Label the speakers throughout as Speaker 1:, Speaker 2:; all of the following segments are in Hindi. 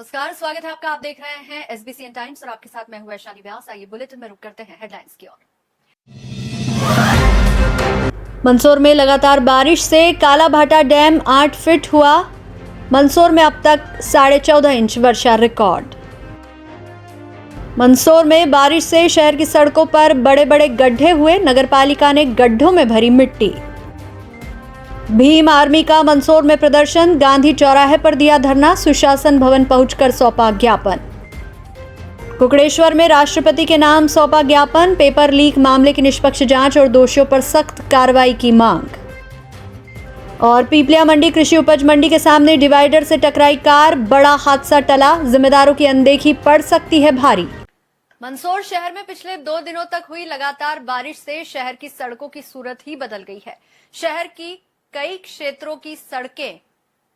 Speaker 1: नमस्कार, स्वागत है आपका। आप देख रहे हैं एसबीसीएन टाइम्स और आपके साथ मैं हूं वैशाली व्यास। आइए बुलेटिन में रुक करते हैं हेडलाइंस की ओर। मंदसौर में लगातार बारिश से कालाभाटा डैम 8 फीट हुआ। मंदसौर में अब तक 14.5 इंच वर्षा रिकॉर्ड। मंदसौर में बारिश से शहर की सड़कों पर बड़े बड़े गड्ढे हुए। नगरपालिका ने गड्ढों में भरी मिट्टी। भीम आर्मी का मंदसौर में प्रदर्शन। गांधी चौराहे पर दिया धरना। सुशासन भवन पहुंचकर सौंपा ज्ञापन। कुकड़ेश्वर में राष्ट्रपति के नाम सौंपा ज्ञापन। पेपर लीक मामले की निष्पक्ष जांच और दोषियों पर सख्त कार्रवाई की मांग। और पीपलिया मंडी कृषि उपज मंडी के सामने डिवाइडर से टकराई कार। बड़ा हादसा टला। जिम्मेदारों की अनदेखी पड़ सकती है भारी। मंदसौर शहर में पिछले 2 दिनों तक हुई लगातार बारिश से शहर की सड़कों की सूरत ही बदल गई है। शहर की कई क्षेत्रों की सड़कें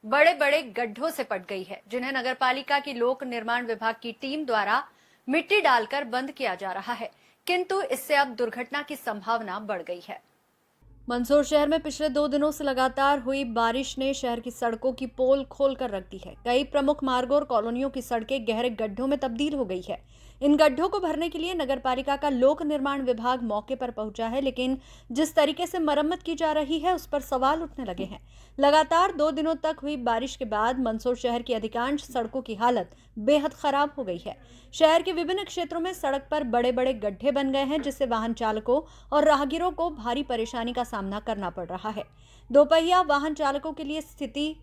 Speaker 1: बड़े बड़े गड्ढों से पट गई है, जिन्हें नगरपालिका की लोक निर्माण विभाग की टीम द्वारा मिट्टी डालकर बंद किया जा रहा है, किंतु इससे अब दुर्घटना की संभावना बढ़ गई है। मंदसौर शहर में पिछले 2 दिनों से लगातार हुई बारिश ने शहर की सड़कों की पोल खोलकर रख दी है। कई प्रमुख मार्गों और कॉलोनियों की सड़कें गहरे गड्ढों में तब्दील हो गई है। इन गड्ढों को भरने के लिए नगरपालिका का लोक निर्माण विभाग मौके पर पहुंचा है, लेकिन जिस तरीके से मरम्मत की जा रही है उस पर सवाल उठने लगे हैं। लगातार 2 दिनों तक हुई बारिश के बाद मंदसौर शहर की अधिकांश सड़कों की हालत बेहद खराब हो गई है। शहर के विभिन्न क्षेत्रों में सड़क पर बड़े बड़े गड्ढे बन गए हैं, जिससे वाहन चालकों और राहगीरों को भारी परेशानी का सामना करना पड़ रहा है। दोपहिया वाहन चालकों के लिए स्थिति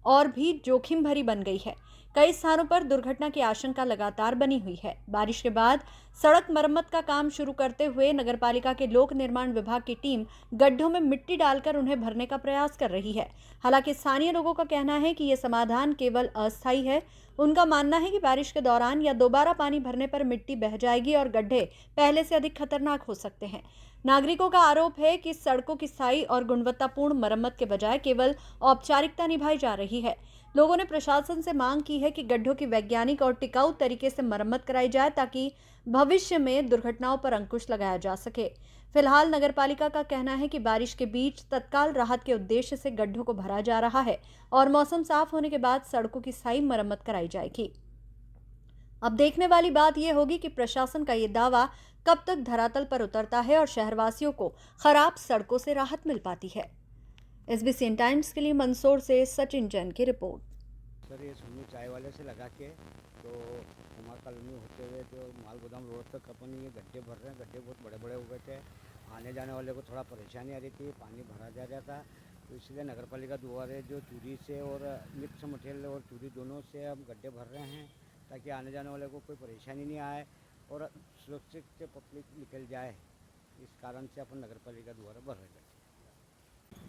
Speaker 1: और भी जोखिम भरी बन गई है। कई स्थानों पर दुर्घटना की आशंका लगातार बनी हुई है। बारिश के बाद सड़क मरम्मत का काम शुरू करते हुए नगरपालिका के लोक निर्माण विभाग की टीम गड्ढों में मिट्टी डालकर उन्हें भरने का प्रयास कर रही है। हालांकि स्थानीय लोगों का कहना है कि यह समाधान केवल अस्थायी है। उनका मानना है कि बारिश के दौरान या दोबारा पानी भरने पर मिट्टी बह जाएगी और गड्ढे पहले से अधिक खतरनाक हो सकते हैं। नागरिकों का आरोप है कि सड़कों की स्थायी और गुणवत्तापूर्ण मरम्मत के बजाय केवल औपचारिकता निभाई जा रही है। लोगों ने प्रशासन से मांग की है कि गड्ढों की वैज्ञानिक और टिकाऊ तरीके से मरम्मत कराई जाए, ताकि भविष्य में दुर्घटनाओं पर अंकुश लगाया जा सके। फिलहाल नगरपालिका का कहना है कि बारिश के बीच तत्काल राहत के उद्देश्य से गड्ढों को भरा जा रहा है और मौसम साफ होने के बाद सड़कों की स्थायी मरम्मत कराई जाएगी। अब देखने वाली बात यह होगी कि प्रशासन का ये दावा कब तक धरातल पर उतरता है और शहरवासियों को खराब सड़कों से राहत मिल पाती है। एसबीसीएन टाइम्स के लिए मंदसौर से सचिन जैन की रिपोर्ट।
Speaker 2: सर ये सोनू चाय वाले से लगा के तो कुमार कॉलोनी होते हुए तो माल गोदाम रोड तक अपन ये गड्ढे भर रहे हैं। गड्ढे बहुत बड़े बड़े हो गए थे। आने जाने वाले को थोड़ा परेशानी आ रही थी, पानी भरा जा रहा था। तो इसलिए नगरपालिका द्वारा जो चूड़ी से और मिक्स मटेरियल और चूड़ी दोनों से हम गड्ढे भर रहे हैं, ताकि आने जाने वाले को कोई परेशानी नहीं आए और सुरक्षित से पब्लिक निकल जाए। इस कारण से अपन नगरपालिका द्वारा भर रहे हैं।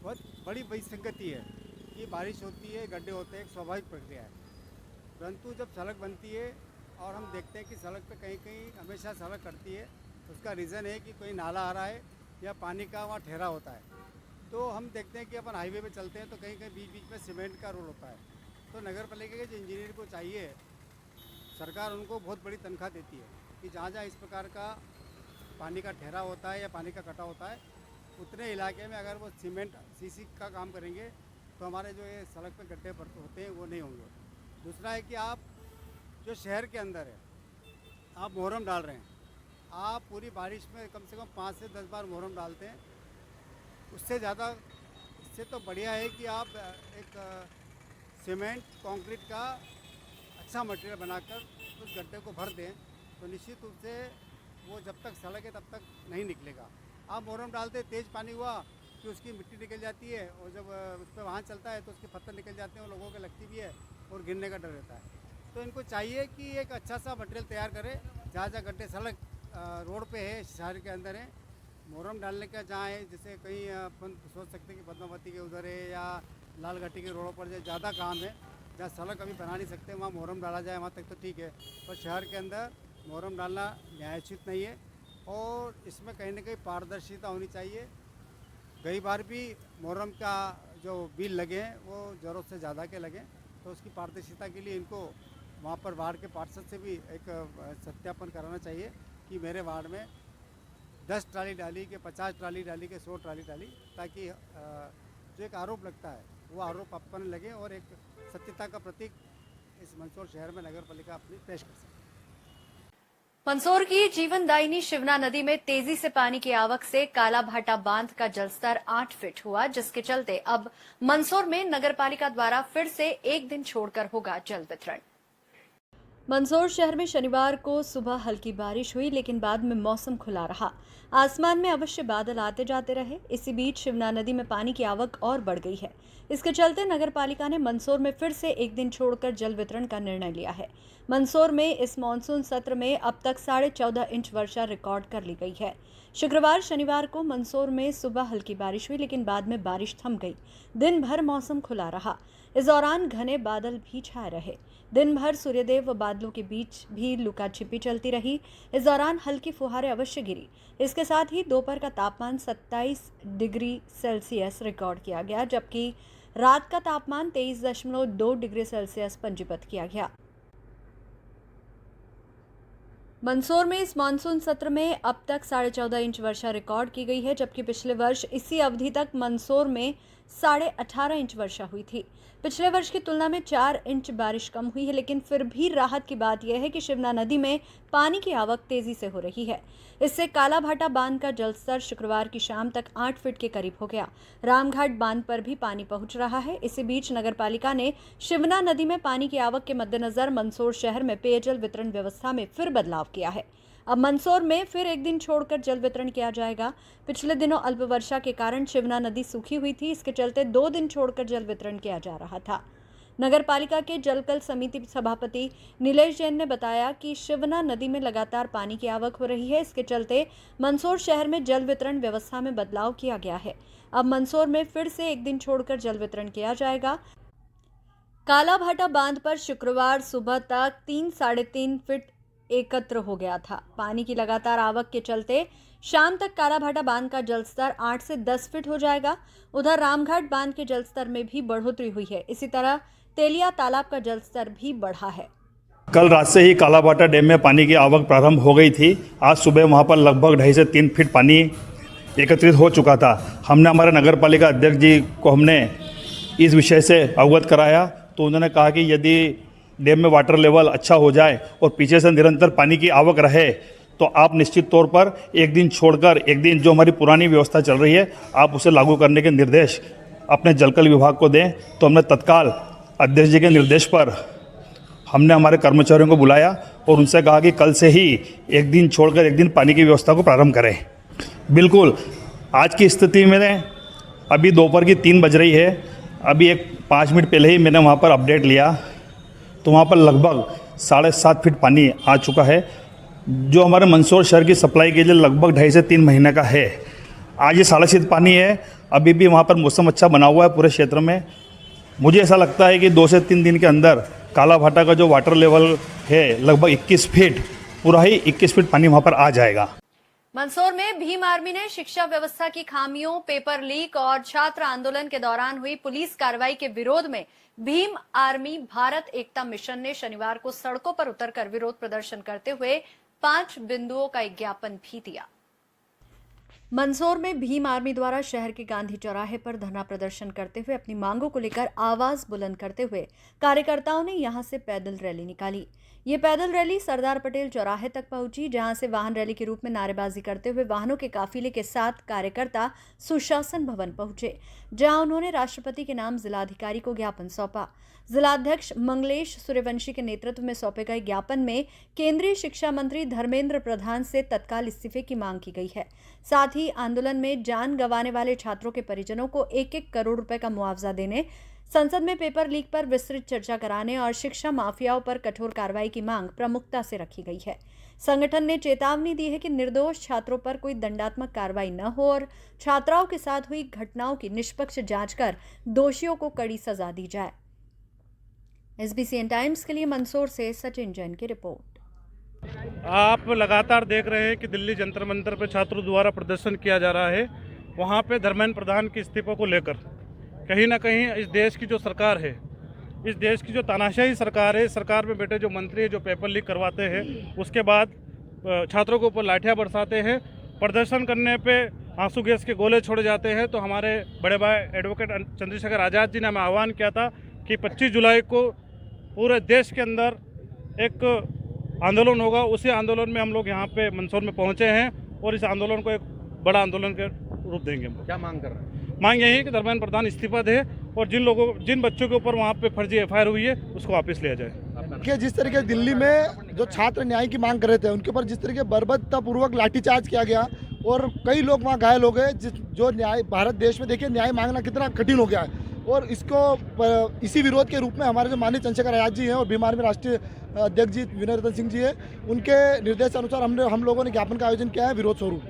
Speaker 3: बहुत बड़ी विसंगति है कि बारिश होती है, गड्ढे होते हैं, एक स्वाभाविक प्रक्रिया है। परंतु जब सड़क बनती है और हम देखते हैं कि सड़क पे कहीं कहीं हमेशा सड़क कटती है, उसका रीज़न है कि कोई नाला आ रहा है या पानी का वहाँ ठहरा होता है। तो हम देखते हैं कि अपन हाईवे पे चलते हैं तो कहीं कहीं बीच बीच में सीमेंट का रोड होता है। तो नगर पालिका के जो इंजीनियर को चाहिए, सरकार उनको बहुत बड़ी तनख्वाह देती है कि जहाँ जहाँ इस प्रकार का पानी का ठहरा होता है या पानी का कटा होता है, उतने इलाके में अगर वो सीमेंट सीसी का काम करेंगे तो हमारे जो ये सड़क पे गड्ढे होते हैं वो नहीं होंगे। दूसरा है कि आप जो शहर के अंदर है, आप मोहरम डाल रहे हैं। आप पूरी बारिश में कम से कम 5 से 10 बार मोहरम डालते हैं। उससे ज़्यादा, इससे तो बढ़िया है कि आप एक सीमेंट कंक्रीट का अच्छा मटेरियल बनाकर उस गड्ढे को भर दें, तो निश्चित रूप से वो जब तक सड़क है तब तक नहीं निकलेगा। आप मोरम डालते तेज़ पानी हुआ कि उसकी मिट्टी निकल जाती है और जब उस पर वाहन चलता है तो उसके पत्थर निकल जाते हैं और लोगों के लगती भी है और गिरने का डर रहता है। तो इनको चाहिए कि एक अच्छा सा मटेरियल तैयार करें। जहाँ जहाँ गड्ढे सड़क रोड पे है, शहर के अंदर है, मोरम डालने का जहाँ है, जैसे कहीं अपन सोच सकते हैं कि पद्मावती के उधर है या लाल घाटी के रोडों पर ज़्यादा काम है, जहाँ सड़क अभी बना नहीं सकते, वहाँ मोरम डाला जाए, वहाँ तक तो ठीक है। पर शहर के अंदर मोरम डालना न्यायोचित नहीं है और इसमें कहीं ना कहीं पारदर्शिता होनी चाहिए। कई बार भी मोहर्रम का जो बिल लगे हैं वो ज़रूरत से ज़्यादा के लगे, तो उसकी पारदर्शिता के लिए इनको वहाँ पर वार्ड के पार्षद से भी एक सत्यापन कराना चाहिए कि मेरे वार्ड में 10 ट्राली डाली के 50 ट्राली डाली के 100 ट्राली डाली, ताकि जो एक आरोप लगता है वो आरोप अपन लगे और एक सत्यता का प्रतीक इस मंदसौर शहर में नगर पालिका अपनी पेश कर सके।
Speaker 1: मंदसौर की जीवनदायिनी शिवना नदी में तेजी से पानी की आवक से काला भाटा बांध का जलस्तर 8 फीट हुआ, जिसके चलते अब मंदसौर में नगरपालिका द्वारा फिर से एक दिन छोड़कर होगा जल वितरण। मंदसौर शहर में शनिवार को सुबह हल्की बारिश हुई, लेकिन बाद में मौसम खुला रहा। आसमान में अवश्य बादल आते जाते रहे। इसी बीच शिवना नदी में पानी की आवक और बढ़ गई है। इसके चलते नगरपालिका ने मंदसौर में फिर से एक दिन छोड़कर जल वितरण का निर्णय लिया है। मंदसौर में इस मानसून सत्र में अब तक 14.5 इंच वर्षा रिकॉर्ड कर ली गई है। शुक्रवार शनिवार को मंदसौर में सुबह हल्की बारिश हुई, लेकिन बाद में बारिश थम गई। दिन भर मौसम खुला रहा। इस दौरान घने बादल भी छाए रहे। दिन भर सूर्यदेव व बादलों के बीच भी लुका छिपी चलती रही। इस दौरान हल्की फुहारें अवश्य गिरी। इसके साथ ही दोपहर का तापमान 27 डिग्री सेल्सियस रिकॉर्ड किया गया, जबकि रात का तापमान 23.2 डिग्री सेल्सियस पंजीबद्ध किया गया। मंदसौर में इस मानसून सत्र में अब तक 14.5 इंच वर्षा रिकॉर्ड की गई है, जबकि पिछले वर्ष इसी अवधि तक मंदसौर में 18.5 इंच वर्षा हुई थी। पिछले वर्ष की तुलना में 4 इंच बारिश कम हुई है, लेकिन फिर भी राहत की बात यह है कि शिवना नदी में पानी की आवक तेजी से हो रही है। इससे काला भाटा बांध का जलस्तर शुक्रवार की शाम तक 8 फीट के करीब हो गया। रामघाट बांध पर भी पानी पहुंच रहा है। इसी बीच नगरपालिका ने शिवना नदी में पानी की आवक के मद्देनजर मंदसौर शहर में पेयजल वितरण व्यवस्था में फिर बदलाव किया है। अब मंदसौर में फिर एक दिन छोड़कर जल वितरण किया जाएगा। पिछले दिनों अल्प वर्षा के कारण शिवना नदी सूखी हुई थी। इसके चलते 2 दिन छोड़कर जल वितरण किया जा रहा था। नगरपालिका के जलकल समिति सभापति नीलेश जैन ने बताया कि शिवना नदी में लगातार पानी की आवक हो रही है। इसके चलते मंदसौर शहर में जल वितरण व्यवस्था में बदलाव किया गया है। अब मंदसौर में फिर से एक दिन छोड़कर जल वितरण किया जाएगा। काला भाटा बांध पर शुक्रवार सुबह तक 3-3.5 फीट एकत्र हो गया था। पानी की लगातार आवक के चलते शाम तक काला भाटा बांध का जलस्तर 8 से 10 फीट हो जाएगा। उधर रामघाट बांध के जलस्तर में भी बढ़ोतरी हुई है। इसी तरह तेलिया तालाब का जलस्तर भी बढ़ा है।
Speaker 4: कल रात से ही काला भाटा डैम में पानी की आवक प्रारंभ हो गई थी। आज सुबह वहां पर लगभग 2.5 से 3 फीट पानी एकत्रित हो चुका था। हमने हमारे नगर पालिका अध्यक्ष जी को हमने इस विषय से अवगत कराया, तो उन्होंने कहा कि यदि डैम में वाटर लेवल अच्छा हो जाए और पीछे से निरंतर पानी की आवक रहे तो आप निश्चित तौर पर एक दिन छोड़कर एक दिन जो हमारी पुरानी व्यवस्था चल रही है आप उसे लागू करने के निर्देश अपने जलकल विभाग को दें। तो हमने तत्काल अध्यक्ष जी के निर्देश पर हमने हमारे कर्मचारियों को बुलाया और उनसे कहा कि कल से ही एक दिन छोड़कर एक दिन पानी की व्यवस्था को प्रारंभ करें। बिल्कुल आज की स्थिति में अभी दोपहर की 3 बज रही है। अभी एक 5 मिनट पहले ही मैंने वहाँ पर अपडेट लिया तो वहाँ पर लगभग 7.5 फीट पानी आ चुका है, जो हमारे मंदसौर शहर की सप्लाई के लिए लगभग 2.5 से 3 महीने का है। आज ये 6.5 पानी है। अभी भी वहाँ पर मौसम अच्छा बना हुआ है पूरे क्षेत्र में। मुझे ऐसा लगता है कि 2 से 3 दिन के अंदर काला भाटा का जो वाटर लेवल है लगभग 21 फीट, पूरा ही 21 फीट पानी वहाँ पर आ जाएगा।
Speaker 1: मंदसौर में भीम आर्मी ने शिक्षा व्यवस्था की खामियों, पेपर लीक और छात्र आंदोलन के दौरान हुई पुलिस कार्रवाई के विरोध में भीम आर्मी भारत एकता मिशन ने शनिवार को सड़कों पर उतरकर विरोध प्रदर्शन करते हुए 5 बिंदुओं का एक ज्ञापन भी दिया। मंदसौर में भीम आर्मी द्वारा शहर के गांधी चौराहे पर धरना प्रदर्शन करते हुए अपनी मांगों को लेकर आवाज बुलंद करते हुए कार्यकर्ताओं ने यहां से पैदल रैली निकाली। ये पैदल रैली सरदार पटेल चौराहे तक पहुंची, जहां से वाहन रैली के रूप में नारेबाजी करते हुए वाहनों के काफिले के साथ कार्यकर्ता सुशासन भवन पहुंचे, जहां उन्होंने राष्ट्रपति के नाम जिलाधिकारी को ज्ञापन सौंपा। जिलाध्यक्ष मंगलेश सूर्यवंशी के नेतृत्व में सौंपे गए ज्ञापन में केंद्रीय शिक्षा मंत्री धर्मेंद्र प्रधान से तत्काल इस्तीफे की मांग की गई है। साथ ही आंदोलन में जान गंवाने वाले छात्रों के परिजनों को 1-1 करोड़ रुपए का मुआवजा देने, संसद में पेपर लीक पर विस्तृत चर्चा कराने और शिक्षा माफियाओं पर कठोर कार्रवाई की मांग प्रमुखता से रखी गई है। संगठन ने चेतावनी दी है कि निर्दोष छात्रों पर कोई दंडात्मक कार्रवाई न हो और छात्राओं के साथ हुई घटनाओं की निष्पक्ष जांच कर दोषियों को कड़ी सजा दी जाए। SBCN टाइम्स के लिए मंदसौर से सचिन जैन की रिपोर्ट।
Speaker 5: आप लगातार देख रहे हैं कि दिल्ली जंतर मंतर पर छात्रों द्वारा प्रदर्शन किया जा रहा है। वहाँ पे धर्मेंद्र प्रधान के इस्तीफे को लेकर कहीं ना कहीं इस देश की जो सरकार है, इस देश की जो तानाशाही सरकार है, सरकार में बैठे जो मंत्री जो पेपर लीक करवाते हैं, उसके बाद छात्रों के ऊपर लाठियाँ बरसाते हैं, प्रदर्शन करने पे आंसू गैस के गोले छोड़े जाते हैं। तो हमारे बड़े भाई एडवोकेट चंद्रशेखर आज़ाद जी ने हमें आह्वान किया था कि 25 जुलाई को पूरे देश के अंदर एक आंदोलन होगा। उसी आंदोलन में हम लोग यहाँ पे मंदसौर में पहुँचे हैं और इस आंदोलन को एक बड़ा आंदोलन के रूप देंगे। हम
Speaker 6: क्या मांग कर रहे हैं?
Speaker 5: मांग यही है कि धर्मेंद्र प्रधान इस्तीफा दे और जिन बच्चों के ऊपर वहाँ पे फर्जी एफआईआर हुई है उसको वापस लिया जाए।
Speaker 7: कि जिस तरीके दिल्ली में जो छात्र न्याय की मांग कर रहे थे उनके ऊपर जिस तरीके बर्बरतापूर्वक लाठीचार्ज किया गया और कई लोग वहाँ घायल हो गए, जो न्याय भारत देश में देखिए न्याय मांगना कितना कठिन हो गया है। और इसको इसी विरोध के रूप में हमारे जो माननीय चंद्रशेखर आजाद जी हैं और भीम आर्मी राष्ट्रीय अध्यक्ष जी विनय रतन सिंह जी है, उनके निर्देशानुसार हम लोगों ने ज्ञापन का आयोजन किया है विरोध स्वरूप।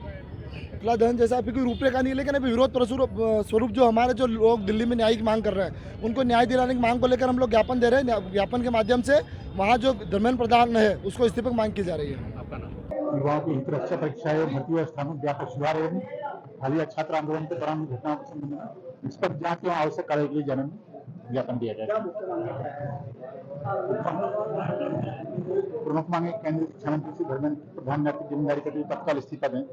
Speaker 7: धन जैसा अभी कोई रूपरेखा नहीं है, लेकिन अभी विरोध स्वरूप जो हमारे जो लोग दिल्ली में न्याय की मांग कर रहे हैं उनको न्याय दिलाने की मांग को लेकर हम लोग ज्ञापन दे रहे हैं। ज्ञापन के माध्यम से वहाँ जो धर्मेंद्र प्रधान है उसको इस्तीफे की मांग की जा रही है।
Speaker 6: आपका नाम?
Speaker 8: युवाओं की हित रक्षा परीक्षाएं भर्ती व्यवस्था में व्यापक सुधार एवं हालिया छात्र आंदोलन के दौरान घटनाओं के संबंध में निष्पक्ष जांच एवं आवश्यक कार्य के लिए जन ज्ञापन दिया जाएगा। प्रमुख मांगे केंद्रीय शिक्षा मंत्री श्री धर्मेंद्र प्रधान नैतिक जिम्मेदारी करते हुए तत्काल इस्तीफा दें।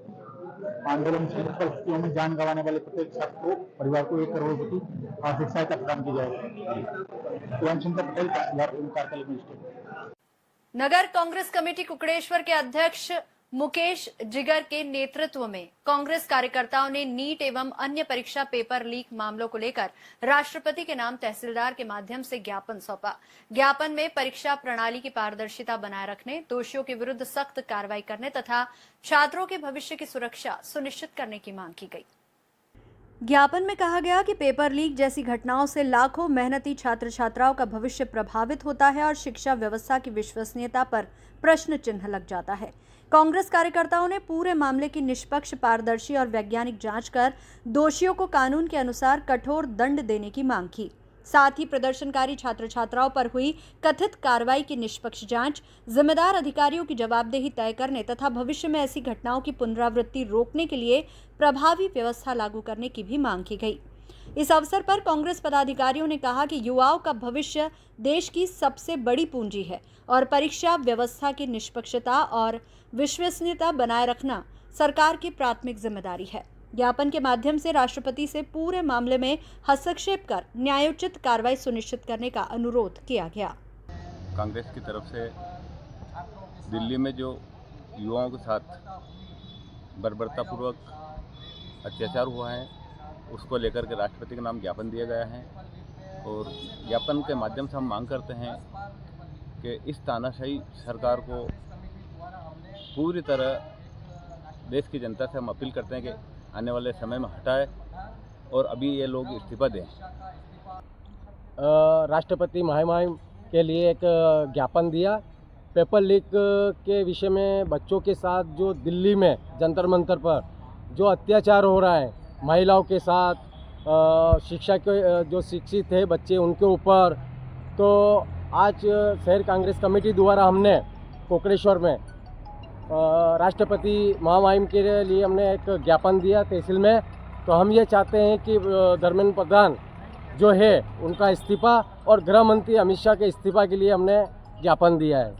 Speaker 8: आंदोलन से परिस्थितियों में जान गंवाने वाले प्रत्येक छात्र को परिवार को 1 करोड़ रुपये की आर्थिक सहायता प्रदान की जाएगी। पटेल कार्यालय मजिस्ट्रेट।
Speaker 1: नगर कांग्रेस कमेटी कुकड़ेश्वर के अध्यक्ष मुकेश जिगर के नेतृत्व में कांग्रेस कार्यकर्ताओं ने नीट एवं अन्य परीक्षा पेपर लीक मामलों को लेकर राष्ट्रपति के नाम तहसीलदार के माध्यम से ज्ञापन सौंपा। ज्ञापन में परीक्षा प्रणाली की पारदर्शिता बनाए रखने, दोषियों के विरुद्ध सख्त कार्रवाई करने तथा छात्रों के भविष्य की सुरक्षा सुनिश्चित करने की मांग की गई। ज्ञापन में कहा गया कि पेपर लीक जैसी घटनाओं से लाखों मेहनती छात्र छात्राओं का भविष्य प्रभावित होता है और शिक्षा व्यवस्था की विश्वसनीयता पर प्रश्न चिन्ह लग जाता है। कांग्रेस कार्यकर्ताओं ने पूरे मामले की निष्पक्ष, पारदर्शी और वैज्ञानिक जांच कर दोषियों को कानून के अनुसार कठोर दंड देने की मांग की। साथ ही प्रदर्शनकारी छात्र छात्राओं पर हुई कथित कार्रवाई की निष्पक्ष जांच, जिम्मेदार अधिकारियों की जवाबदेही तय करने तथा भविष्य में ऐसी घटनाओं की पुनरावृत्ति रोकने के लिए प्रभावी व्यवस्था लागू करने की भी मांग की गई। इस अवसर पर कांग्रेस पदाधिकारियों ने कहा कि युवाओं का भविष्य देश की सबसे बड़ी पूंजी है और परीक्षा व्यवस्था की निष्पक्षता और विश्वसनीयता बनाए रखना सरकार की प्राथमिक जिम्मेदारी है। ज्ञापन के माध्यम से राष्ट्रपति से पूरे मामले में हस्तक्षेप कर न्यायोचित कार्रवाई सुनिश्चित करने का अनुरोध किया गया।
Speaker 9: कांग्रेस की तरफ से दिल्ली में जो युवाओं के साथ बर्बरतापूर्वक अत्याचार हुआ है उसको लेकर के राष्ट्रपति के नाम ज्ञापन दिया गया है और ज्ञापन के माध्यम से हम मांग करते हैं कि इस तानाशाही सरकार को पूरी तरह देश की जनता से हम अपील करते हैं कि आने वाले समय में हटाए और अभी ये लोग इस्तीफा दें।
Speaker 10: राष्ट्रपति महामहिम के लिए एक ज्ञापन दिया। पेपर लीक के विषय में बच्चों के साथ जो दिल्ली में जंतर मंतर पर जो अत्याचार हो रहा है महिलाओं के साथ, शिक्षा के जो शिक्षित है बच्चे उनके ऊपर, तो आज शहर कांग्रेस कमेटी द्वारा हमने कुकड़ेश्वर में राष्ट्रपति महामहिम के लिए हमने एक ज्ञापन दिया तहसील में। तो हम ये चाहते हैं कि धर्मेंद्र प्रधान जो है उनका इस्तीफा और गृह मंत्री अमित शाह के इस्तीफा के लिए हमने ज्ञापन दिया है।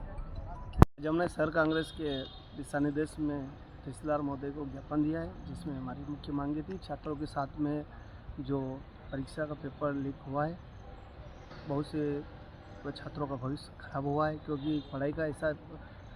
Speaker 11: जब हमने शहर कांग्रेस के दिशा निर्देश में तहसीलदार महोदय को ज्ञापन दिया है जिसमें हमारी मुख्य मांगे थी छात्रों के साथ में जो परीक्षा का पेपर लीक हुआ है, बहुत से छात्रों का भविष्य खराब हुआ है क्योंकि पढ़ाई का ऐसा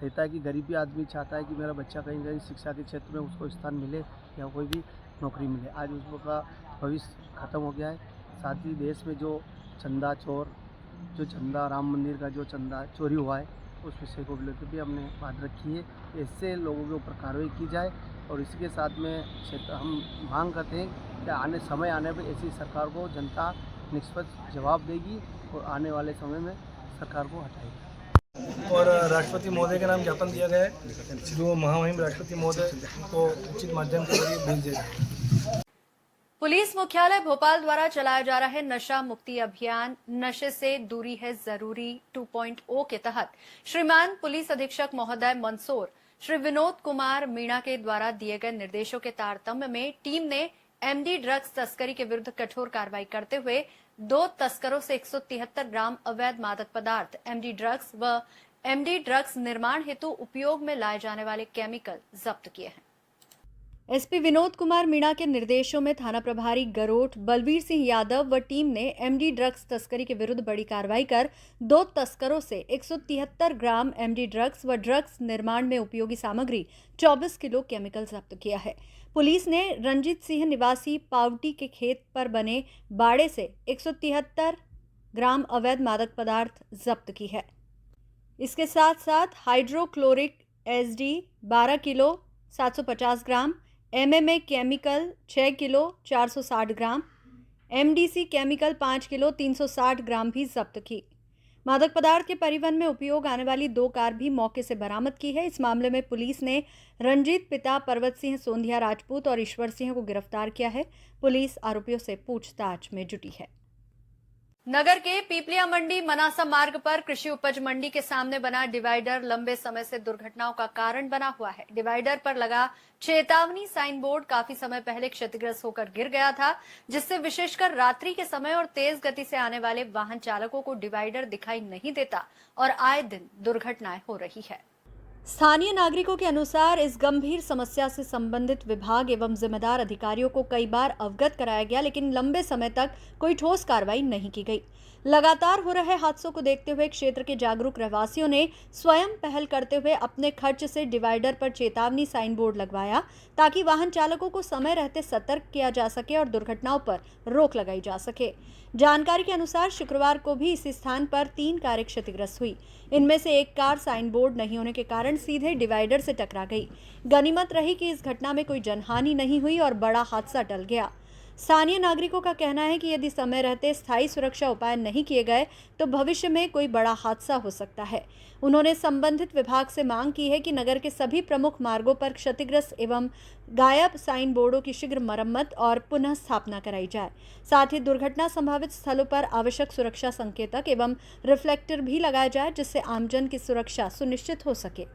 Speaker 11: रहता है कि गरीबी आदमी चाहता है कि मेरा बच्चा कहीं कहीं शिक्षा के क्षेत्र में उसको स्थान मिले या कोई भी नौकरी मिले। आज उसका भविष्य खत्म हो गया है। साथ ही देश में जो चंदा राम मंदिर का जो चंदा चोरी हुआ है उस विषय को लेकर भी हमने बात रखी है। इससे लोगों के ऊपर कार्रवाई की जाए और इसी के साथ में हम मांग करते हैं कि समय आने पर ऐसी सरकार को जनता निष्पक्ष जवाब देगी और आने वाले समय में सरकार को हटाएगी।
Speaker 12: और राष्ट्रपति महोदय के नाम ज्ञापन दिया गया है जो महामहिम राष्ट्रपति महोदय को उचित माध्यम के जरिए भेज देगा।
Speaker 1: पुलिस मुख्यालय भोपाल द्वारा चलाया जा रहे नशा मुक्ति अभियान नशे से दूरी है जरूरी 2.0 के तहत श्रीमान पुलिस अधीक्षक महोदय मंदसौर श्री विनोद कुमार मीणा के द्वारा दिए गए निर्देशों के तारतम्य में टीम ने एमडी ड्रग्स तस्करी के विरुद्ध कठोर कार्रवाई करते हुए 2 तस्करों से 173 ग्राम अवैध मादक पदार्थ एमडी ड्रग्स व एमडी ड्रग्स निर्माण हेतु उपयोग में लाए जाने वाले केमिकल जब्त किए हैं। एसपी विनोद कुमार मीणा के निर्देशों में थाना प्रभारी गरोठ बलबीर सिंह यादव व टीम ने एमडी ड्रग्स तस्करी के विरुद्ध बड़ी कार्रवाई कर 2 तस्करों से 173 ग्राम एमडी ड्रग्स व ड्रग्स निर्माण में उपयोगी सामग्री 24 किलो केमिकल जब्त किया है। पुलिस ने रंजीत सिंह निवासी पावटी के खेत पर बने बाड़े से 173 ग्राम अवैध मादक पदार्थ जब्त की है। इसके साथ साथ हाइड्रोक्लोरिक एसडी 12 किलो 750 ग्राम, एमएमए केमिकल 6 किलो 460 ग्राम, एमडीसी केमिकल 5 किलो 360 ग्राम भी जब्त की। मादक पदार्थ के परिवहन में उपयोग आने वाली 2 कार भी मौके से बरामद की है। इस मामले में पुलिस ने रंजीत पिता पर्वत सिंह सोंधिया राजपूत और ईश्वर सिंह को गिरफ्तार किया है। पुलिस आरोपियों से पूछताछ में जुटी है। नगर के पीपलिया मंडी मनासा मार्ग पर कृषि उपज मंडी के सामने बना डिवाइडर लंबे समय से दुर्घटनाओं का कारण बना हुआ है। डिवाइडर पर लगा चेतावनी साइन बोर्ड काफी समय पहले क्षतिग्रस्त होकर गिर गया था, जिससे विशेषकर रात्रि के समय और तेज गति से आने वाले वाहन चालकों को डिवाइडर दिखाई नहीं देता और आए दिन दुर्घटनाएं हो रही है। स्थानीय नागरिकों के अनुसार इस गंभीर समस्या से संबंधित विभाग एवं जिम्मेदार अधिकारियों को कई बार अवगत कराया गया, लेकिन लंबे समय तक कोई ठोस कार्रवाई नहीं की गई। लगातार हो रहे हादसों को देखते हुए क्षेत्र के जागरूक रहवासियों ने स्वयं पहल करते हुए अपने खर्च से डिवाइडर पर चेतावनी साइन बोर्ड लगवाया, ताकि वाहन चालकों को समय रहते सतर्क किया जा सके और दुर्घटनाओं पर रोक लगाई जा सके। जानकारी के अनुसार शुक्रवार को भी इसी स्थान पर 3 कारें क्षतिग्रस्त हुई। इनमें से एक कार साइन बोर्ड नहीं होने के कारण सीधे डिवाइडर से टकरा गई। गनीमत रही कि इस घटना में कोई जनहानि नहीं हुई और बड़ा हादसा टल गया। स्थानीय नागरिकों का कहना है कि यदि समय रहते स्थायी सुरक्षा उपाय नहीं किए गए तो भविष्य में कोई बड़ा हादसा हो सकता है। उन्होंने संबंधित विभाग से मांग की है कि नगर के सभी प्रमुख मार्गों पर क्षतिग्रस्त एवं गायब साइन बोर्डों की शीघ्र मरम्मत और पुनः स्थापना कराई जाए। साथ ही दुर्घटना संभावित स्थलों पर आवश्यक सुरक्षा संकेतक एवं रिफ्लेक्टर भी लगाया जाए, जिससे आमजन की सुरक्षा सुनिश्चित हो सके।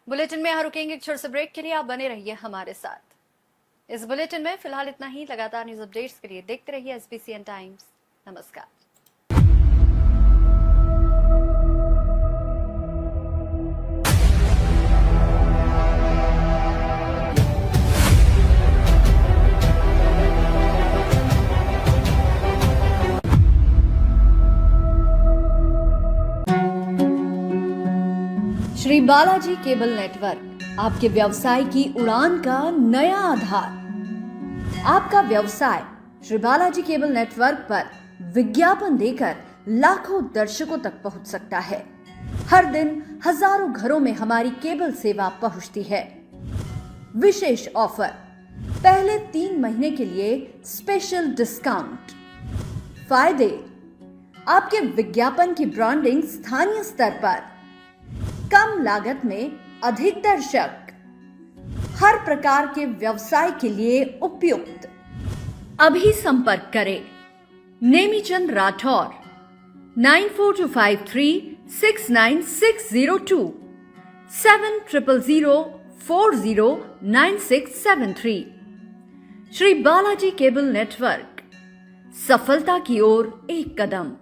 Speaker 1: बुलेटिन में यहाँ रुकेंगे एक छोटे से ब्रेक के लिए। आप बने रहिए हमारे साथ। इस बुलेटिन में फिलहाल इतना ही। लगातार न्यूज अपडेट्स के लिए देखते रहिए SBCN टाइम्स। नमस्कार। श्री बालाजी केबल नेटवर्क आपके व्यवसाय की उड़ान का नया आधार। आपका व्यवसाय श्री बालाजी केबल नेटवर्क पर विज्ञापन देकर लाखों दर्शकों तक पहुंच सकता है। हर दिन हजारों घरों में हमारी केबल सेवा पहुंचती है। विशेष ऑफर, पहले 3 महीने के लिए स्पेशल डिस्काउंट। फायदे, आपके विज्ञापन की ब्रांडिंग स्थानीय स्तर पर, कम लागत में अधिक दर्शक, हर प्रकार के व्यवसाय के लिए उपयुक्त। अभी संपर्क करें नेमीचंद राठौर 9425369602 7000409673। श्री बालाजी केबल नेटवर्क, सफलता की ओर एक कदम।